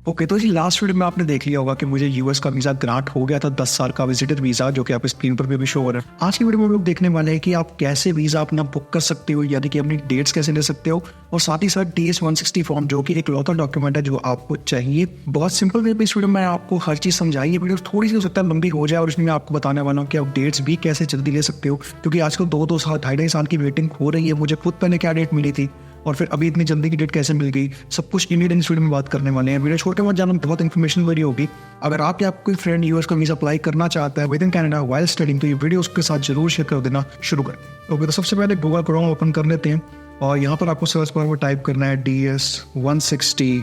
Okay, तो जी last video में आपने देख लिया होगा कि मुझे यूएस का वीज़ा ग्रांट हो गया था 10 साल का विजिटर वीज़ा, जो कि आप स्क्रीन पर भी शो हो रहा है। आज की वीडियो में हम लोग देखने वाले हैं कि आप कैसे वीज़ा अपना बुक कर सकते हो, यानी कि अपनी डेट्स कैसे ले सकते हो, और साथ ही साथ DS-160 फॉर्म जो कि एक लौता डॉक्यूमेंट है जो आपको चाहिए। बहुत सिंपल वे में इस वीडियो में आपको हर चीज़ समझाई है। वीडियो थोड़ी सी हो सकता है लंबी हो जाए, और इसमें मैं आपको बताने वाला हूँ कि आप डेट्स भी कैसे जल्दी ले सकते हो, क्योंकि आजकल 2-2 साल 2.5 साल की वेटिंग हो रही है। मुझे खुद पहले क्या डेट मिली थी और फिर अभी इतनी जल्दी की डेट कैसे मिल गई, सब कुछ इस वीडियो में बात करने वाले हैं। वीडियो छोड़ के मत जाना, बहुत इन्फॉर्मेशन भरी होगी। अगर आप या कोई फ्रेंड यूएस का वीज़ा अप्लाई करना चाहता है with in Canada while studying, तो ये वीडियो उसके साथ जरूर शेयर कर देना। शुरू करें। ओके, तो सबसे पहले गूगल क्रोम ओपन कर लेते हैं और यहाँ पर आपको सर्च बार में टाइप करना है DS-160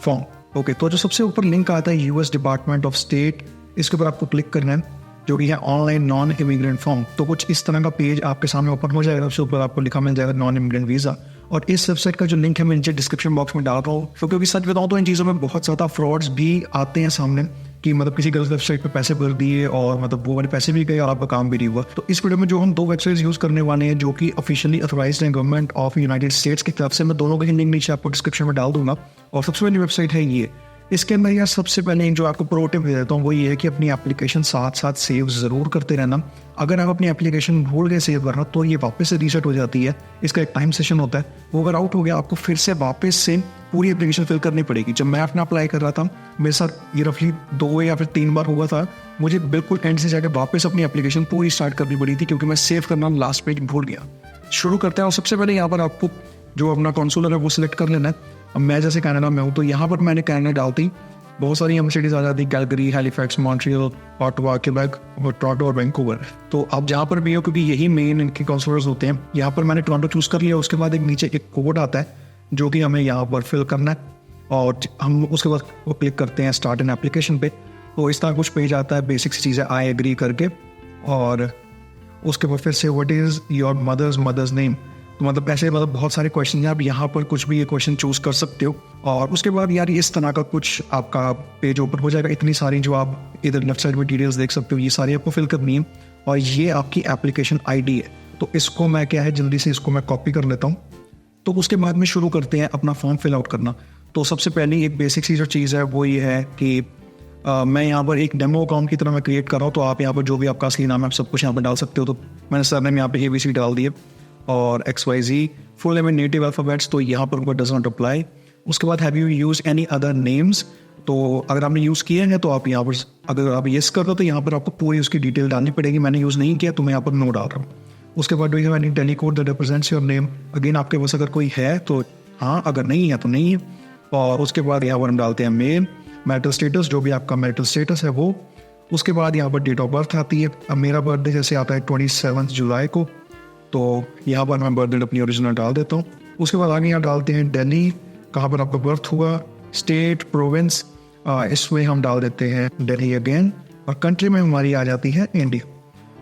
फॉर्म। ओके, तो जो सबसे ऊपर लिंक आता है यूएस डिपार्टमेंट ऑफ स्टेट, इसके ऊपर आपको क्लिक करना है, जो कि है ऑनलाइन नॉन इमिग्रेंट फॉर्म। तो कुछ इस तरह का पेज आपके सामने ओपन हो जाएगा। सबसे ऊपर आपको लिखा मिल जाएगा नॉन इमिग्रेंट वीज़ा, और इस वेबसाइट का जो लिंक है मैं नीचे डिस्क्रिप्शन बॉक्स में डाल रहा हूँ। तो क्योंकि सच बताऊँ तो इन चीज़ों में बहुत ज़्यादा फ्रॉड्स भी आते हैं सामने, कि मतलब किसी गलत वेबसाइट पे पैसे भर दिए और मतलब वो वाले पैसे भी गए और आपका काम भी नहीं हुआ। तो इस वीडियो में जो हम 2 वेबसाइट्स यूज़ करने वाले हैं जो कि ऑफिशियली अथोराइज्ड हैं गवर्नमेंट ऑफ यूनाइटेड स्टेट्स की तरफ से, मैं दोनों के लिंक नीचे आपको डिस्क्रिप्शन में डाल दूंगा। और सबसे पहली वेबसाइट है ये। इसके अंदर यार सबसे पहले जो आपको प्रो टिप दे देता हूँ वो ये है कि अपनी एप्लीकेशन साथ साथ सेव ज़रूर करते रहना। अगर आप अपनी एप्लीकेशन भूल गए सेव करना तो ये वापस से रीसेट हो जाती है। इसका एक टाइम सेशन होता है, वो अगर आउट हो गया आपको फिर से वापस से पूरी एप्लीकेशन फिल करनी पड़ेगी। जब मैं अपना अप्लाई कर रहा था मेरे साथ ये रफली 2 या फिर 3 बार हुआ था। मुझे बिल्कुल एंड से जाकर वापस अपनी एप्लीकेशन पूरी स्टार्ट करनी पड़ी थी, क्योंकि मैं सेव करना लास्ट पेज भूल गया। शुरू करते हैं, और सबसे पहले यहाँ पर आपको जो अपना कॉन्सुलर है वो सिलेक्ट कर लेना है। अब मैं जैसे कनाडा में हूँ तो यहाँ पर मैंने कनाडा डालती, बहुत सारी हम सिटीज़ आ जाती, Calgary, Halifax, Montreal, Ottawa, Quebec और टोरंटो और वैंकूवर। तो आप जहाँ पर भी हो, क्योंकि यही मेन इनके कॉन्सुलर्स होते हैं। यहाँ पर मैंने टोरंटो चूज़ कर लिया। उसके बाद एक नीचे एक कोड आता है जो कि हमें यहाँ पर फिल करना है, और हम उसके बाद वो क्लिक करते हैं स्टार्ट एन एप्लीकेशन पे। तो इस तरह कुछ पेज आता है, बेसिक सी चीज़ें आई एग्री करके, और उसके बाद फिर से what is your mother's name. तो मतलब ऐसे मतलब बहुत सारे क्वेश्चन हैं, आप यहाँ पर कुछ भी ये क्वेश्चन चूज़ कर सकते हो। और उसके बाद यार इस तरह का कुछ आपका पेज ओपन हो जाएगा। इतनी सारी जो आप इधर लेफ्ट साइड में डिटेल्स देख सकते हो, ये सारी आपको फिल करनी है, और ये आपकी एप्लीकेशन आईडी है। तो इसको मैं क्या है जल्दी से इसको मैं कॉपी कर लेता हूँ। तो उसके बाद में शुरू करते हैं अपना फॉर्म फिल आउट करना। तो सबसे पहले एक बेसिक सी जो चीज़ है वो ये है कि मैं यहाँ पर एक डेमो अकाउंट की तरह मैं क्रिएट कर रहा हूँ। तो आप यहाँ पर जो भी आपका असली नाम है आप सब कुछ यहाँ पर डाल सकते हो। तो मैंने सरनेम यहाँ पे ABC डाल दिए, और XYZ full name native alphabets, तो यहाँ पर उनको डज नॉट अप्लाई। उसके बाद have you use any other names, तो अगर आपने यूज़ किए हैं तो आप यहाँ पर अगर आप येस कर दो तो यहाँ पर आपको पूरी उसकी डिटेल डालनी पड़ेगी। मैंने यूज़ नहीं किया तो मैं यहाँ पर नो डाल रहा हूँ। उसके बाद do you have any telecode that represents your name, again आपके पास अगर कोई है तो हाँ, अगर नहीं है तो नहीं है। और उसके बाद यहाँ पर हम डालते हैं मेल, मैरिटल स्टेटस, जो भी आपका मैरिटल स्टेटस है वो। उसके बाद यहाँ पर डेट ऑफ बर्थ आती है। अब मेरा बर्थडे जैसे आता है 27 जुलाई को, तो यहाँ पर मैं बर्थडे अपनी ओरिजिनल डाल देता हूँ। उसके बाद आगे यहाँ डालते हैं दिल्ली, कहाँ पर आपका बर्थ हुआ, स्टेट, प्रोविंस, इसमें हम डाल देते हैं दिल्ली अगेन, और कंट्री में हमारी आ जाती है इंडिया।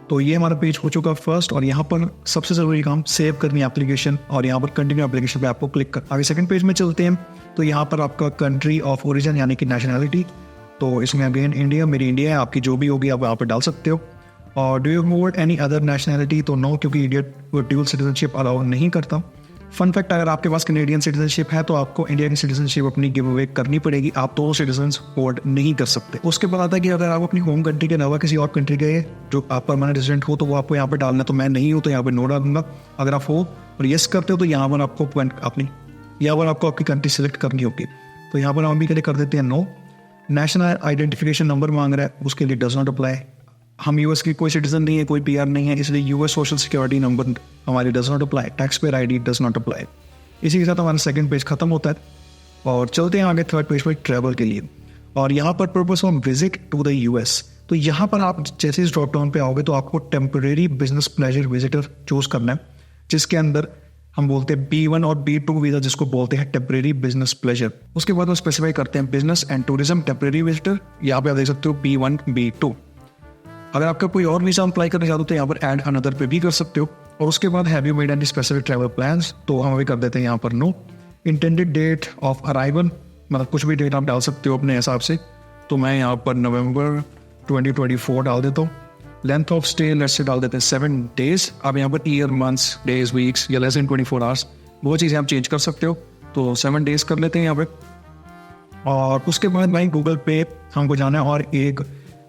तो ये हमारा पेज हो चुका फर्स्ट, और यहाँ पर सबसे ज़रूरी काम सेव करनी एप्लीकेशन, और यहाँ पर कंटिन्यू एप्लीकेशन पे आपको क्लिक कर आगे सेकंड पेज में चलते हैं। तो यहाँ पर आपका कंट्री ऑफ ओरिजिन यानी कि नेशनैलिटी, तो इसमें अगेन इंडिया, मेरी इंडिया है, आपकी जो भी होगी आप यहाँ पर डाल सकते हो। और do you hold any other nationality, तो नो, क्योंकि इंडिया ड्यूल सिटीजनशिप अलाउ नहीं करता। फन फैक्ट, अगर आपके पास कैनेडियन सिटीजनशिप है तो आपको इंडिया की सिटीजनशिप अपनी गिव अवे करनी पड़ेगी, आप दो सिटीजन होल्ड नहीं कर सकते। उसके बाद आता है कि अगर आप अपनी होम कंट्री के अलावा किसी और कंट्री गए जो आप परमानेंट रेजिडेंट हो तो वो आपको यहाँ पर डालना है। तो मैं नहीं हूँ तो यहाँ पर नो डालूंगा। अगर आप हो और येस करते हो तो यहाँ पर आपको आपकी कंट्री सेलेक्ट करनी होगी। तो यहाँ पर हम भी कर देते हैं नो। नेशनल आइडेंटिफिकेशन नंबर मांग रहा है, उसके लिए डज नॉट अप्लाई। हम यूएस की कोई सिटीजन नहीं है, कोई PR नहीं है, इसलिए यूएस सोशल सिक्योरिटी नंबर हमारी does not apply. Tax payer ID does not apply. इसी के साथ हमारा सेकंड पेज खत्म होता है, और चलते हैं आगे थर्ड पेज पर ट्रैवल के लिए। और यहाँ पर purpose of visit to the US, तो यहाँ पर आप जैसे इस ड्रॉप डाउन पे आओगे तो आपको temporary business pleasure visitor choose करना है, जिसके अंदर हम बोलते हैं B1 और B2 वीज़ा, जिसको बोलते हैं टेम्परेरी बिजनेस प्लेजर। उसके बाद वो स्पेसिफाई करते हैं business and tourism temporary visitor. यहाँ पे आप देख सकते हो B1, B2। अगर आपका कोई और वीज़ा अप्लाई करना चाहते हो तो यहाँ पर ऐड अनदर पे भी कर सकते हो। और उसके बाद have you made any specific travel plans, तो हम अभी कर देते हैं यहाँ पर no. Intended date of arrival, मतलब कुछ भी डेट आप डाल सकते हो अपने हिसाब से। तो मैं यहाँ पर नवंबर 2024 डाल देता हूँ। Length of stay let's say डाल देते हैं 7 days। अब यहाँ per year, months, days, weeks या लेस देन 24 hours वो चीज़ें आप चेंज कर सकते हो। तो 7 days कर लेते हैं यहाँ पे। और उसके बाद भाई गूगल पे हमको जाना है और एक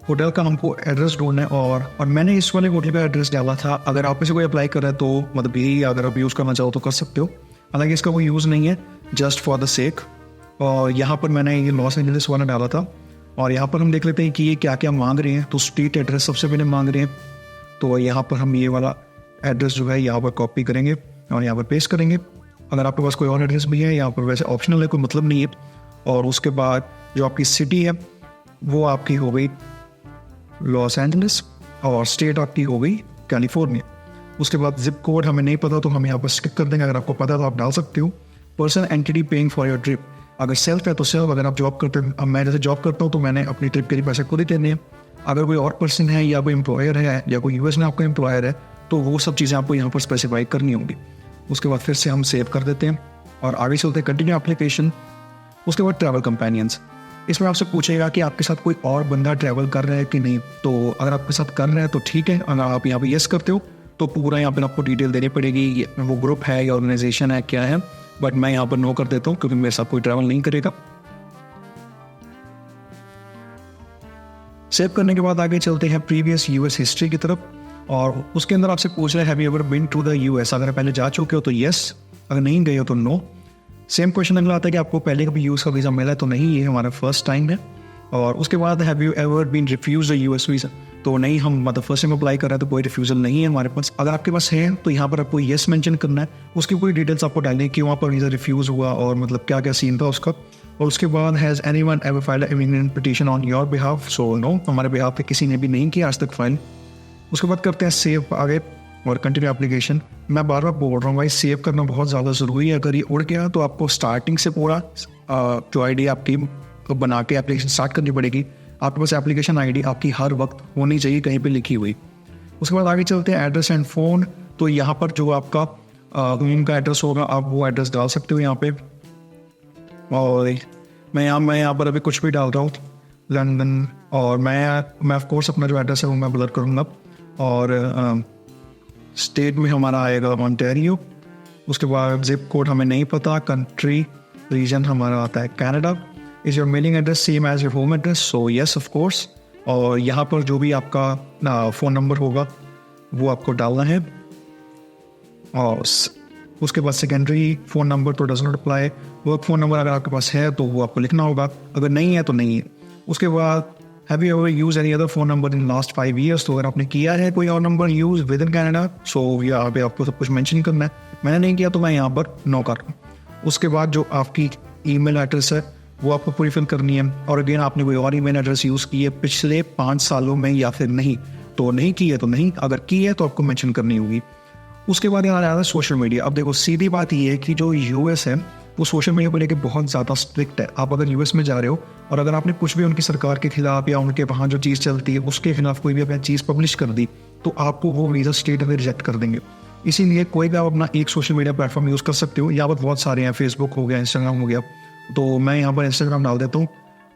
होटल का हमको एड्रेस ढूंढना है। और मैंने इस वाले होटल का एड्रेस डाला था। अगर आप इसे कोई अप्लाई कर रहे हैं तो मतलब यही, अगर आप यूज़ करना चाहो तो कर सकते हो, हालांकि इसका कोई यूज़ नहीं है, जस्ट फॉर द सेक। और यहाँ पर मैंने ये लॉस एंजलिस वाला डाला था। और यहाँ पर हम देख लेते हैं कि ये क्या क्या मांग रहे हैं। तो स्ट्रीट एड्रेस सबसे पहले मांग रहे हैं, तो यहाँ पर हम ये वाला एड्रेस जो है यहाँ पर कॉपी करेंगे और यहाँ पर पेस्ट करेंगे। अगर आपके पास कोई और एड्रेस भी है यहाँ पर, वैसे ऑप्शनल है, कोई मतलब नहीं है। और उसके बाद जो आपकी सिटी है वो आपकी हो गई लॉस एंजलिस और स्टेट आपकी हो गई कैलिफोर्निया। उसके बाद जिप कोड हमें नहीं पता तो हम यहाँ पर स्किप कर देंगे। अगर आपको पता तो आप डाल सकते हो। Person entity paying for your trip, अगर सेल्फ है तो सेल्फ, अगर आप जॉब करते हैं, अब मैं जैसे जॉब करता हूँ तो मैंने अपनी ट्रिप के लिए पैसे खुद ही देने हैं। अगर कोई और पर्सन है या कोई एम्प्लॉयर है या कोई यूएस में आपका एम्प्लॉयर है तो वो सब चीज़ें आपको यहाँ पर स्पेसिफाई करनी होंगी। उसके बाद फिर से हम सेव कर देते हैं और आगे चलते हैं कंटिन्यू एप्लीकेशन। उसके बाद ट्रैवल कंपेनियंस, इसमें आपसे पूछेगा कि आपके साथ कोई और बंदा ट्रैवल कर रहा है कि नहीं। तो अगर आपके साथ कर रहा है तो ठीक है, अगर आप यहाँ पे येस करते हो तो पूरा यहाँ पर आपको डिटेल देनी पड़ेगी, वो ग्रुप है या ऑर्गेनाइजेशन है क्या है। बट मैं यहाँ पर नो कर देता हूँ क्योंकि मेरे साथ कोई ट्रैवल नहीं करेगा। सेव करने के बाद आगे चलते हैं प्रीवियस यूएस हिस्ट्री की तरफ। और उसके अंदर आपसे पूछ रहा है have you ever been to the US, अगर पहले जा चुके हो तो येस, अगर नहीं गए हो तो नो। सेम क्वेश्चन अगला आता है कि आपको पहले कभी यूएस का वीज़ा मिला है तो नहीं, ये हमारा फर्स्ट टाइम है। और उसके बाद have you ever been refuse the US visa, तो नहीं, हम मतलब फर्स्ट टाइम अप्लाई कर रहे हैं तो कोई रिफ्यूज़ल नहीं है हमारे पास। अगर आपके पास है तो यहाँ पर आपको येस मेंशन करना है, उसकी पूरी डिटेल्स आपको डालनी है कि वहाँ पर वीज़ा रिफ्यूज़ हुआ और मतलब क्या क्या सीन था उसका। और उसके बाद has anyone ever filed a immigrant petition on your behalf, so no, हमारे बिहाफ पे किसी ने भी नहीं किया आज तक फाइल। उसके बाद करते हैं सेव आगे और कंटिन्यू एप्लीकेशन। मैं बार बार बोल रहा हूँ भाई, सेव करना बहुत ज़्यादा ज़रूरी है। अगर ये उड़ गया तो आपको स्टार्टिंग से पूरा जो आईडी आपकी बना के एप्लीकेशन स्टार्ट करनी पड़ेगी। आपके पास एप्लीकेशन आईडी आपकी हर वक्त होनी चाहिए कहीं पे लिखी हुई। उसके बाद आगे चलते हैं एड्रेस एंड फ़ोन। तो यहाँ पर जो आपका होम का एड्रेस होगा आप वो एड्रेस डाल सकते हो यहाँ पे। और मैं यहाँ पर अभी कुछ भी डाल रहा हूँ, लंदन। और मैं ऑफ कोर्स अपना जो एड्रेस है वो मैं ब्लर करूँगा। और स्टेट में हमारा आएगा ओंटारियो। उसके बाद जिप कोड हमें नहीं पता। कंट्री रीजन हमारा आता है Canada. Is your mailing address same as your home address, so yes of course. और यहाँ पर जो भी आपका फ़ोन नंबर होगा वो आपको डालना है। और उसके बाद सेकेंडरी फ़ोन नंबर तो does not apply. Work phone number अगर आपके पास है तो वो आपको लिखना होगा, अगर नहीं है तो नहीं है। उसके बाद have you ever use any other phone number in last 5 years, तो अगर आपने किया है कोई और number use within Canada, so यहाँ पे आपको सब कुछ मेंशन करना है। मैंने नहीं किया तो मैं यहाँ पर नो कर रहा हूँ। उसके बाद जो आपकी ईमेल एड्रेस है वो आपको पूरी फिल करनी है। और अगेन आपने कोई और ईमेल एड्रेस यूज़ की है पिछले 5 सालों में या फिर नहीं, तो नहीं की है तो नहीं, अगर की है तो आपको मेंशन करनी होगी। उसके बाद यहाँ आता है सोशल मीडिया। अब देखो सीधी बात ये है कि जो यूएस है वो सोशल मीडिया को लेकर बहुत ज़्यादा स्ट्रिक्ट है। आप अगर यूएस में जा रहे हो और अगर आपने कुछ भी उनकी सरकार के खिलाफ या उनके वहाँ जो चीज़ चलती है उसके खिलाफ कोई भी अपनी चीज़ पब्लिश कर दी तो आपको वो वीज़ा स्टेट में रिजेक्ट कर देंगे। इसीलिए कोई भी आप अपना एक सोशल मीडिया प्लेटफॉर्म यूज़ कर सकते हो। यहाँ पर बहुत सारे हैं, फेसबुक हो गया, इंस्टाग्राम हो गया, तो मैं यहाँ पर इंस्टाग्राम डाल देता हूँ।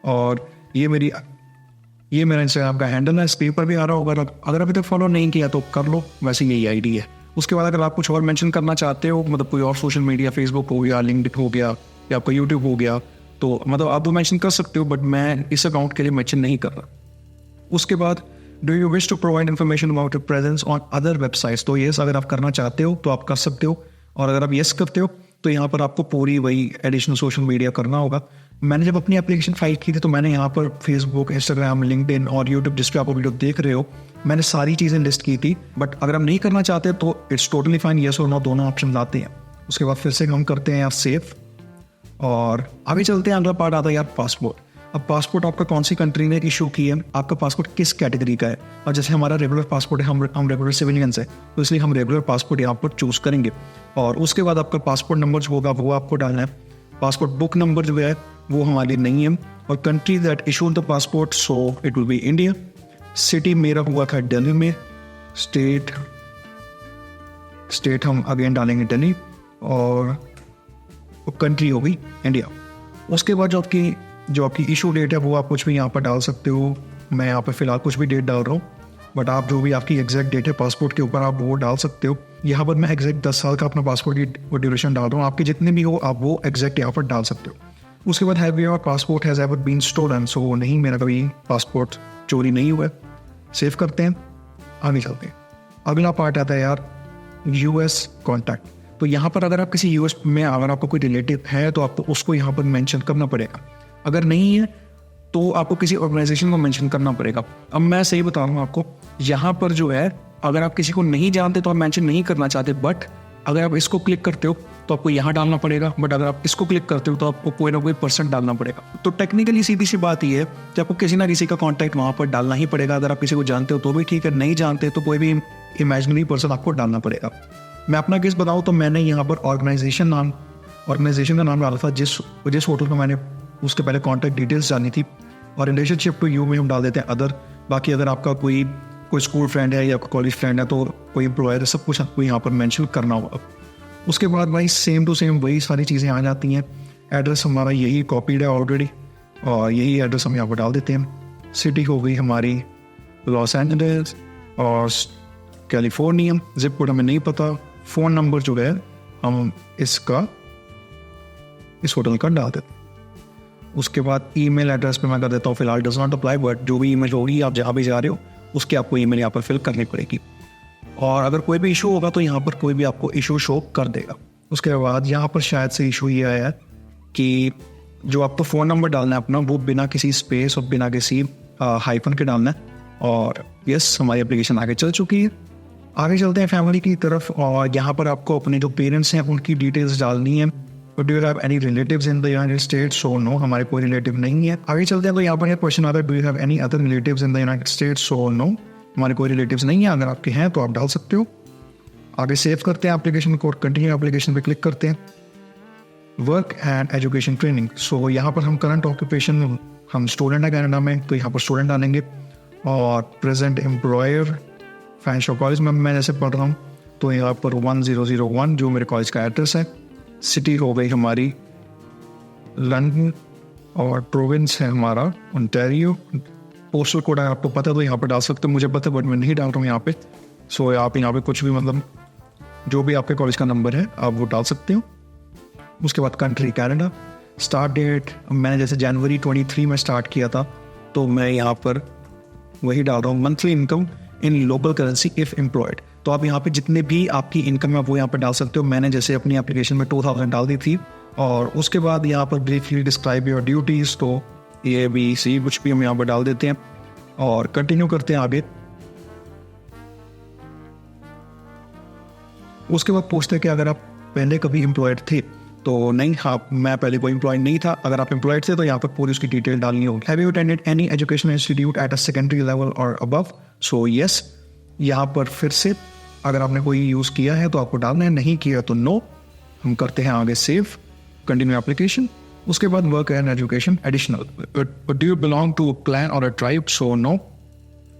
और ये मेरा इंस्टाग्राम का हैंडल है, स्क्रीन पर भी आ रहा होगा। अगर अभी तक फॉलो नहीं किया तो कर लो, वैसे यही आईडी है। उसके बाद अगर आप कुछ और मेंशन करना चाहते हो, मतलब कोई और सोशल मीडिया, फेसबुक हो गया, लिंक्डइन हो गया या आपका यूट्यूब हो गया, तो मतलब आप वो मेंशन कर सकते हो, बट मैं इस अकाउंट के लिए मेंशन नहीं कर रहा। उसके बाद do you wish to provide information about your presence on other websites, तो येस अगर आप करना चाहते हो तो आप कर सकते हो। और अगर आप येस करते हो तो यहाँ पर आपको पूरी वही एडिशनल सोशल मीडिया करना होगा। मैंने जब अपनी एप्लीकेशन फाइल की थी तो मैंने यहाँ पर फेसबुक, इंस्टाग्राम, लिंक्डइन और यूट्यूब, जिस पे आप वीडियो देख रहे हो, मैंने सारी चीज़ें लिस्ट की थी। बट अगर हम नहीं करना चाहते तो इट्स टोटली फाइन, येस और नो दोनों ऑप्शन लाते हैं। उसके बाद फिर से हम करते हैं यार सेव और आगे चलते हैं। अगला पार्ट आता है यार पासपोर्ट। अब पासपोर्ट आपका कौन सी कंट्री ने इशू की है, आपका पासपोर्ट किस कैटेगरी का है। और जैसे हमारा रेगुलर पासपोर्ट है, हम रेगुलर सिविलियंस है, तो इसलिए हम रेगुलर पासपोर्ट यहाँ पर चूज़ करेंगे। और उसके बाद आपका पासपोर्ट नंबर जो होगा वो आपको डालना है। पासपोर्ट बुक नंबर जो है वो हमारी नहीं है। और country that issued the passport, so it will be India. City मेरा हुआ था दिल्ली में। स्टेट हम अगेन डालेंगे दिल्ली। और कंट्री होगी इंडिया। उसके बाद जो आपकी इशू डेट है वो आप कुछ भी यहाँ पर डाल सकते हो। मैं यहाँ पर फिलहाल कुछ भी डेट डाल रहा हूँ, बट आप जो भी आपकी एग्जैक्ट डेट है पासपोर्ट के ऊपर आप वो डाल सकते हो। यहाँ पर मैं एग्जैक्ट 10 साल का अपना पासपोर्ट की ड्यूरेशन डाल रहा हूँ। आपके जितने भी हो आप वो एग्जैक्ट यहाँ पर डाल सकते हो। उसके बाद have your passport has ever been stolen, so नहीं, मेरा कभी पासपोर्ट चोरी नहीं हुआ है। सेव करते हैं, आगे चलते हैं। अगला पार्ट आता है यार यूएस कॉन्टैक्ट। तो यहाँ पर अगर आप किसी यूएस में अगर आपका कोई रिलेटिव है तो आपको उसको यहाँ पर मेंशन करना पड़ेगा, अगर नहीं है तो आपको किसी ऑर्गेनाइजेशन को मेंशन करना पड़ेगा। अब मैं सही बताऊँ आपको, यहाँ पर जो है अगर आप किसी को नहीं जानते तो आप मेंशन नहीं करना चाहते, बट अगर आप इसको क्लिक करते हो तो आपको यहाँ डालना पड़ेगा, बट अगर आप इसको क्लिक करते हो तो आपको कोई ना कोई पर्सन डालना पड़ेगा। तो टेक्निकली सीधी सी बात ये है कि आपको किसी ना किसी का कॉन्टैक्ट वहाँ पर डालना ही पड़ेगा। अगर आप किसी को जानते हो तो भी ठीक है, नहीं जानते तो कोई भी इमेजिनरी पर्सन आपको डालना पड़ेगा। मैं अपना केस बताऊँ तो मैंने यहाँ पर ऑर्गेनाइजेशन का नाम डाला था जिस होटल में मैंने उसके पहले कॉन्टैक्ट डिटेल्स डालनी थी, और रिलेशनशिप टू यू में हम डाल देते हैं अदर। बाकी अगर आपका कोई स्कूल फ्रेंड है या कॉलेज फ्रेंड है तो कोई एम्प्लॉयर है, सब कुछ आपको यहाँ पर मेंशन करना होगा। उसके बाद भाई सेम टू सेम वही सारी चीज़ें आ जाती हैं। एड्रेस हमारा यही कॉपीड है ऑलरेडी, और यही एड्रेस हम यहाँ पर डाल देते हैं। सिटी हो गई हमारी लॉस एंजल्स और कैलिफोर्निया। जिप कोड हमें नहीं पता। फ़ोन नंबर जो है हम इस होटल का डाल देते हैं। उसके बाद ईमेल एड्रेस पे मैं कर देता हूँ फिलहाल डज नॉट अप्लाई, बट जो भी ईमेल होगी आप जहाँ भी जा रहे हो उसकी आपको ईमेल यहाँ पर फिल करनी पड़ेगी। और अगर कोई भी इशू होगा तो यहाँ पर कोई भी आपको इशू शो कर देगा। उसके बाद यहाँ पर शायद से इशू ये आया है कि जो आपको फ़ोन नंबर डालना है अपना, वो बिना किसी स्पेस और बिना किसी हाइफन के डालना है। और यस, हमारी एप्लीकेशन आगे चल चुकी है। आगे चलते हैं फैमिली की तरफ, और यहाँ पर आपको अपने जो पेरेंट्स हैं उनकी डिटेल्स डालनी है। Do you have any relatives in the United States? So no, हमारे कोई रिलेटिव नहीं है। आगे चलते हैं तो यहाँ पर क्वेश्चन आता है do you have any other relatives in the United States? So no, हमारे कोई रिलेटिव्स नहीं है। अगर आपके हैं तो आप डाल सकते हो। आगे सेव करते हैं एप्लीकेशन को, कंटिन्यू एप्लीकेशन पे क्लिक करते हैं। वर्क एंड एजुकेशन ट्रेनिंग, सो यहाँ पर हम करंट ऑक्यूपेशन, हम स्टूडेंट है कनाडा में तो यहाँ पर स्टूडेंट डालेंगे। और प्रेजेंट एम्प्लॉयर फाइनेंशियल कॉलेज में मैं जैसे पढ़ रहा हूँ तो यहाँ पर 1001 जो मेरे कॉलेज का एड्रेस है। सिटी हो गई हमारी लंदन, और प्रोविंस है हमारा ओंटारियो। पोस्टल कोड है आपको पता है तो यहाँ पर डाल सकते हो, मुझे पता है बट मैं नहीं डाल रहा हूँ यहाँ पे। सो आप यहाँ पे कुछ भी मतलब जो भी आपके कॉलेज का नंबर है आप वो डाल सकते हो। उसके बाद कंट्री कनाडा। स्टार्ट डेट मैंने जैसे जनवरी 23 में स्टार्ट किया था तो मैं यहाँ पर वही डाल रहा हूँ। Monthly income in local currency if employed, तो आप यहाँ पे जितने भी आपकी इनकम है वो यहाँ पर डाल सकते हो। मैंने जैसे अपनी एप्लीकेशन में 2000 डाल दी थी। और उसके बाद यहाँ पर ब्रीफली डिस्क्राइब योर ड्यूटीज़, तो ABC कुछ भी हम यहाँ पर डाल देते हैं और कंटिन्यू करते हैं आगे। उसके बाद पूछते हैं कि अगर आप पहले कभी एम्प्लॉयड थे तो नहीं, हाँ मैं पहले कोई एम्प्लॉयड नहीं था। अगर आप एम्प्लॉयड थे तो यहाँ पर पूरी उसकी डिटेल डालनी होगी। Have you attended any educational institute at a secondary level और अबव? सो यस, यहाँ पर फिर से अगर आपने कोई यूज़ किया है तो आपको डालना है, नहीं किया तो नो। हम करते हैं आगे सेव, कंटिन्यू एप्लीकेशन। उसके बाद work and education additional, do you belong to a clan or a tribe? So no,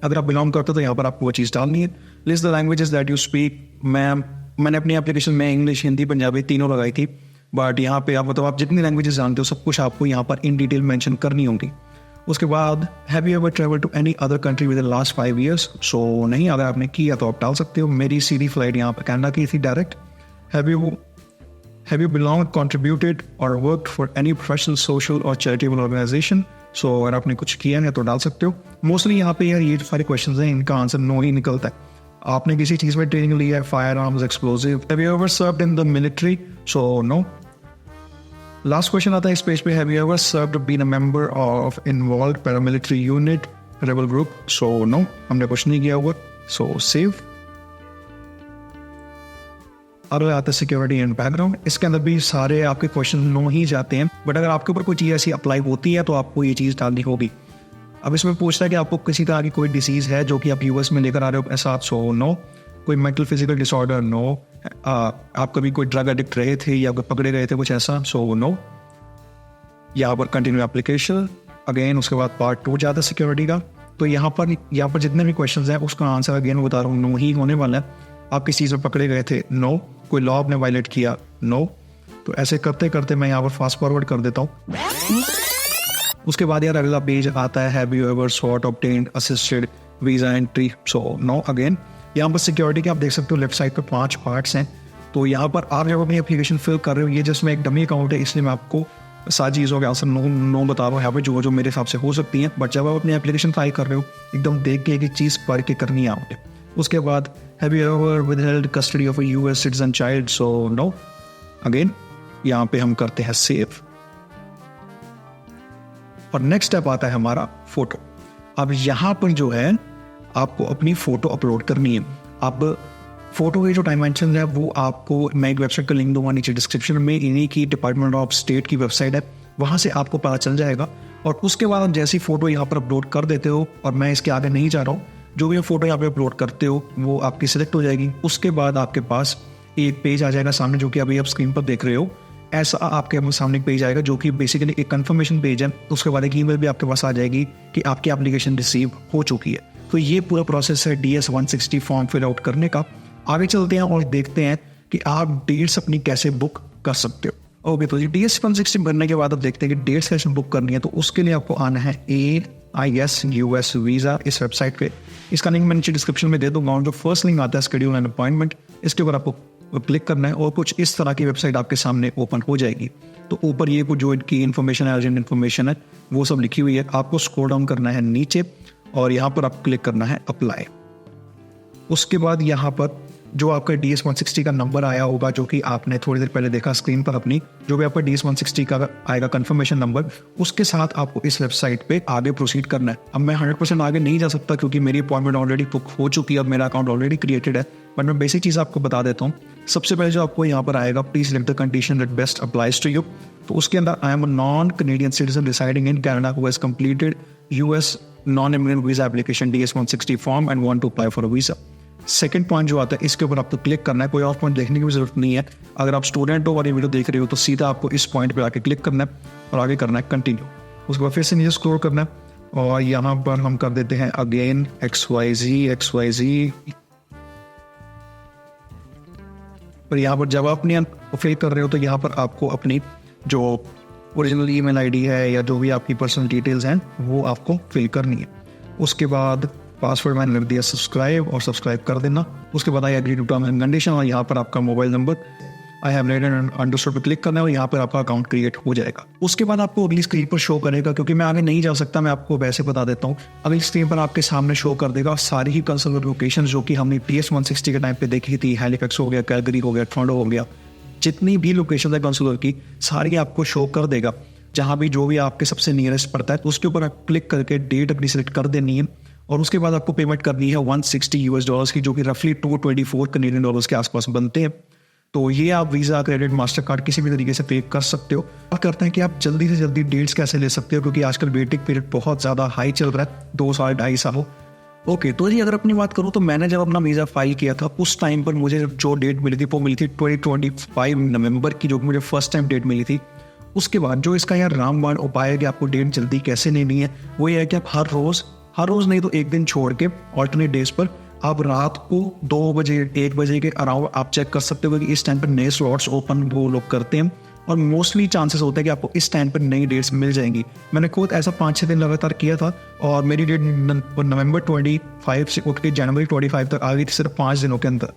अगर आप बिलोंग करते हो तो यहाँ पर आपको वो चीज़ डालनी है। List the languages that you speak. मैंने अपनी एप्लीकेशन में इंग्लिश, हिंदी, पंजाबी तीनों लगाई थी, बट यहाँ पे आप मतलब आप जितनी लैंग्वेजेस जानते हो सब कुछ आपको यहाँ पर इन डिटेल मेंशन करनी होगी। उसके बाद have you ever travel to any other country within last 5 years? So नहीं, अगर आपने किया तो आप डाल सकते हो। मेरी सीधी फ्लाइट यहाँ पर कनाडा की थी direct. Have you belong, contributed और worked for any professional, social और चैरिटेबल ऑर्गेनाइजेशन? सो अगर आपने कुछ किया है तो डाल सकते हो। मोस्टली यहाँ पे यार ये सारे क्वेश्चन हैं, इनका आंसर नो ही निकलता है। आपने किसी चीज़ में ट्रेनिंग ली है, firearms, explosive? Have you ever served in the military? So no. Last question आता है इस पेज पे, have you ever served, been a member of involved paramilitary unit, rebel group? So no, हमने कुछ नहीं किया हुआ। So save. अब आता है सिक्योरिटी एंड बैकग्राउंड। इसके अंदर भी सारे आपके क्वेश्चन नो ही जाते हैं, बट अगर आपके ऊपर कोई चीज़ ऐसी अप्लाई होती है तो आपको ये चीज़ डालनी होगी। अब इसमें पूछता है कि आपको किसी तरह की कोई डिसीज़ है जो कि आप यूएस में लेकर आ रहे हो ऐसा? So no. कोई मेंटल फिजिकल डिसऑर्डर? नो। आप कभी कोई ड्रग एडिक्ट रहे थे या पकड़े गए थे कुछ ऐसा? So no. यहाँ पर कंटिन्यू एप्लीकेशन अगेन। उसके बाद पार्ट 2 जाता है सिक्योरिटी का। तो यहाँ पर जितने भी क्वेश्चन हैं उसका आंसर अगेन बता रहा हूँ, नो ही होने वाला है। आप किस चीज़ में पकड़े गए थे? नो। कोई लॉ आपने वायलेट किया? नो। तो ऐसे करते करते मैं यहाँ पर फास्ट फॉरवर्ड कर देता हूँ। उसके बाद यार अगला पेज आता है, have you ever sought, obtained, assisted visa entry? So no again. यहाँ पर सिक्योरिटी के आप देख सकते हो लेफ्ट साइड पर 5 पार्ट्स हैं। तो यहाँ पर आप जब अपनी एप्लीकेशन फिल कर रहे हो, ये जस्ट मैं एक डमी अकाउंट है इसलिए मैं आपको सारी चीज़ों के आंसर नो बता रहा हूँ यहाँ पे जो मेरे हिसाब से हो सकती हैं, बट जब आप अपनी एप्लीकेशन ट्राई कर रहे हो एकदम देख के एक एक चीज़ पढ़ के करनी है आपने। उसके बाद have you ever withheld custody of a US citizen child? So no. Again यहाँ पे हम करते हैं सेव, और नेक्स्ट स्टेप आता है हमारा फोटो। अब यहाँ पर जो है आपको अपनी फोटो अपलोड करनी है। अब फोटो के जो डायमेंशन है वो आपको मैं एक वेबसाइट का लिंक दूंगा नीचे डिस्क्रिप्शन में, इन्हीं की डिपार्टमेंट ऑफ स्टेट की वेबसाइट है, वहाँ से आपको पता चल जाएगा। और उसके बाद आप जैसी फोटो यहाँ पर अपलोड कर देते हो, और मैं इसके आगे नहीं जा रहा हूँ, जो भी फोटो यहाँ पे अपलोड करते हो वो आपकी सिलेक्ट हो जाएगी। उसके बाद आपके पास एक पेज आ जाएगा सामने, जो कि अभी आप स्क्रीन पर देख रहे हो। ऐसा आपके सामने एक पेज आएगा जो कि बेसिकली एक कंफर्मेशन पेज है। उसके बाद एक ईमेल भी आपके पास आ जाएगी कि आपकी एप्लीकेशन रिसीव हो चुकी है। तो ये पूरा प्रोसेस है DS-160 फॉर्म फिल आउट करने का। आगे चलते हैं और देखते हैं कि आप डेट्स अपनी कैसे बुक कर सकते हो। ओके, तो DS-160 भरने के बाद आप देखते हैं कि डेट्स कैसे बुक करनी है। तो उसके लिए आपको आना है AIS US वीज़ा इस वेबसाइट पे। इसका लिंक मैं नीचे डिस्क्रिप्शन में दे दूंगा, और जो फर्स्ट लिंक आता है शेड्यूल एंड अपॉइंटमेंट, इसके ऊपर आपको क्लिक करना है और कुछ इस तरह की वेबसाइट आपके सामने ओपन हो जाएगी। तो ऊपर ये कुछ जो इनकी इन्फॉर्मेशन है, अर्जेंट इन्फॉर्मेशन है, वो सब लिखी हुई है। आपको स्क्रॉल डाउन करना है नीचे और यहाँ पर आप क्लिक करना है अप्लाई। उसके बाद यहाँ पर जो आपका DS-160 का नंबर आया होगा, जो कि आपने थोड़ी देर पहले देखा स्क्रीन पर अपनी, जो भी आपका DS-160 का आएगा कंफर्मेशन नंबर, उसके साथ आपको इस वेबसाइट पे आगे प्रोसीड करना है। अब मैं 100% आगे नहीं जा सकता क्योंकि मेरी अपॉइंटमेंट ऑलरेडी बुक हो चुकी है और मेरा अकाउंट ऑलरेडी क्रिएटेड है, बट मैं बेसिक चीज़ आपको बता देता हूँ। सबसे पहले जो आपको यहाँ पर आएगा, please select the condition that best applies to you. तो उसके अंदर I am a non Canadian citizen residing in Canada who has completed US non immigrant visa application DS-160 form and want to apply for a visa. Second point जो आता है, इसके ऊपर आपको click करना है। कोई और पॉइंट देखने की भी जरूरत नहीं है। अगर आप स्टूडेंट हो और ये वीडियो देख रहे हो तो सीधा आपको इस पॉइंट पे आके क्लिक करना है और आगे करना है कंटिन्यू। उसके बाद फिर से नीचे स्क्रॉल करना है और यहाँ पर हम कर देते हैं अगेन XYZ। और यहाँ पर जब आप अपनी फिल कर रहे हो तो यहाँ पर आपको अपनी जो ओरिजिनल ईमेल आईडी है या जो भी आपकी पर्सनल डिटेल्स हैं वो आपको फिल करनी है। उसके बाद पासवर्ड मैंने लिख दिया सब्सक्राइब, और सब्सक्राइब कर देना। उसके बाद I agree to terms and condition, और यहाँ पर आपका mobile number I have read and understood पे क्लिक करना है और यहाँ पर आपका अकाउंट क्रिएट हो जाएगा। उसके बाद आपको अगली स्क्रीन पर शो करेगा, क्योंकि मैं आगे नहीं जा सकता, मैं आपको वैसे बता देता हूँ। अगली स्क्रीन पर आपके सामने शो कर देगा सारी ही कंसर्न लोकेशन जो कि हमने DS-160 के टाइम पे देखी थी। हैलिफैक्स हो गया, कैलगरी हो गया, टोरंटो हो गया, जितनी भी लोकेशन है कंसुलर की सारी आपको शो कर देगा। जहाँ भी जो भी आपके सबसे नियरेस्ट पड़ता है उसके ऊपर आप क्लिक करके डेट अपनी सिलेक्ट कर देनी है। और उसके बाद आपको पेमेंट करनी है $160 की, जो कि रफली $224 कैनेडियन डॉलर्स के आसपास बनते हैं। तो ये आप वीज़ा, क्रेडिट, मास्टर कार्ड किसी भी तरीके से पे कर सकते हो। बात करते हैं कि आप जल्दी से जल्दी डेट्स कैसे ले सकते हो, क्योंकि आजकल वेटिंग पीरियड बहुत ज़्यादा हाई चल रहा है, 2 साल 2.5 साल। ओके, तो जी अगर अपनी बात करूँ तो मैंने जब अपना वीज़ा फाइल किया था उस टाइम पर मुझे जो डेट मिली थी वो मिली थी 2025 नवंबर की, जो कि मुझे फर्स्ट टाइम डेट मिली थी। उसके बाद जो इसका यहाँ रामबाण उपाय है कि आपको डेट जल्दी कैसे लेनी है, वो ये है कि आप हर रोज़ नहीं तो एक दिन छोड़ के ऑल्टरनेट डेज पर आप रात को 2 बजे 1 बजे के अराउंड आप चेक कर सकते हो कि इस टाइम पर नए स्लॉट्स ओपन वो लोग करते हैं, और मोस्टली चांसेस होता है कि आपको इस टाइम पर नई डेट्स मिल जाएंगी। मैंने खुद ऐसा 5-6 दिन लगातार किया था और मेरी डेट नवंबर 25 से उठ के जनवरी 25 तक आ गई थी, सिर्फ 5 दिनों के अंदर।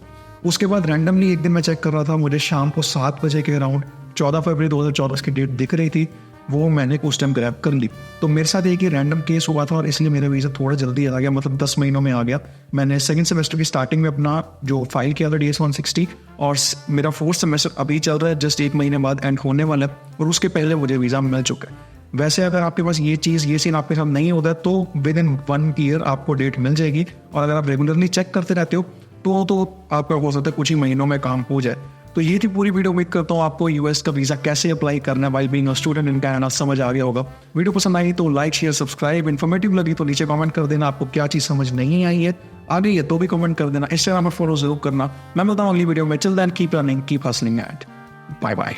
उसके बाद रैंडमली एक दिन मैं चेक कर रहा था, मुझे शाम को 7 बजे के अराउंड 14 फरवरी 2024 की डेट दिख रही थी, वो मैंने उस टाइम ग्रैब कर ली। तो मेरे साथ एक ही रैंडम केस हुआ था और इसलिए मेरा वीज़ा थोड़ा जल्दी आ गया, मतलब 10 महीनों में आ गया। मैंने सेकंड सेमेस्टर की स्टार्टिंग में अपना जो फाइल किया था DS-160, और मेरा 4th सेमेस्टर अभी चल रहा है, जस्ट 1 महीने बाद एंड होने वाला है, और उसके पहले मुझे वीज़ा मिल चुका है। वैसे अगर आपके पास ये सीन आपके साथ नहीं होता है तो विद इन 1 ईयर आपको डेट मिल जाएगी, और अगर आप रेगुलरली चेक करते रहते हो तो आपका हो सकता है कुछ ही महीनों में काम हो जाए। तो ये थी पूरी वीडियो। उम्मीद करता हूँ आपको US का वीज़ा कैसे अप्लाई करना है while being a student in Canada समझ आ गया होगा। वीडियो पसंद आई तो लाइक, शेयर, सब्सक्राइब। इन्फॉर्मेटिव लगी तो नीचे कमेंट कर देना आपको क्या चीज़ समझ नहीं आई है, आ गई है तो भी कमेंट कर देना। इंस्टाग्राम पर फॉलो जरूर करना। मैं मिलता हूँ अगली वीडियो में। Till then keep running, keep hustling and bye bye.